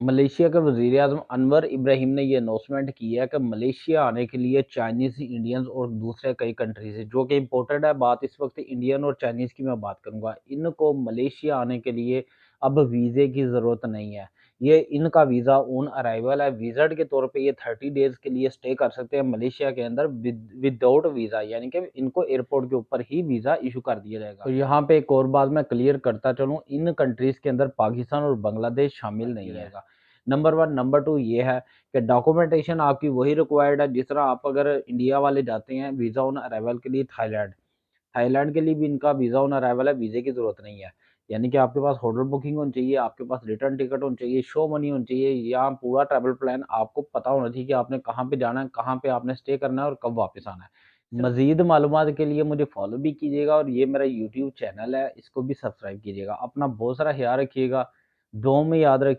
Malaysia के वज़ीर-ए-आज़म अनवर इब्राहिम ने ये अनाउंसमेंट की है कि मलेशिया आने के लिए चाइनीज़, इंडियंस और दूसरे कई कंट्री से जो कि इम्पोर्टेड है। बात इस वक्त इंडियन और चाइनीज़ की मैं बात करूँगा। इनको मलेशिया आने के लिए अब वीज़े की ज़रूरत नहीं है। ये इनका वीज़ा ऑन अराइवल है। विज़िट के तौर पे ये 30 डेज़ के लिए स्टे कर सकते हैं मलेशिया के अंदर विदाउट वीज़ा, यानी कि इनको एयरपोर्ट के ऊपर ही वीज़ा इश्यू कर दिया जाएगा। तो यहाँ पे एक और बात मैं क्लियर करता चलूँ, इन कंट्रीज़ के अंदर पाकिस्तान और बांग्लादेश शामिल नहीं है। नंबर 1, नंबर 2 ये है कि डॉक्यूमेंटेशन आपकी वही रिक्वायर्ड है जिस तरह आप अगर इंडिया वाले जाते हैं वीज़ा ऑन अराइवल के लिए थाईलैंड, थाईलैंड के लिए भी इनका वीज़ा ऑन अराइवल है, वीज़े की ज़रूरत नहीं है। यानी कि आपके पास होटल बुकिंग होनी चाहिए, आपके पास रिटर्न टिकट होनी चाहिए, शो मनी होनी चाहिए, या पूरा ट्रैवल प्लान आपको पता होना चाहिए कि आपने कहाँ पे जाना है, कहाँ पे आपने स्टे करना है और कब वापस आना है। मज़ीद मालूमात के लिए मुझे फॉलो भी कीजिएगा और ये मेरा यूट्यूब चैनल है, इसको भी सब्सक्राइब कीजिएगा। अपना बहुत सारा ख्याल रखिएगा, दुआओं में याद रखिए।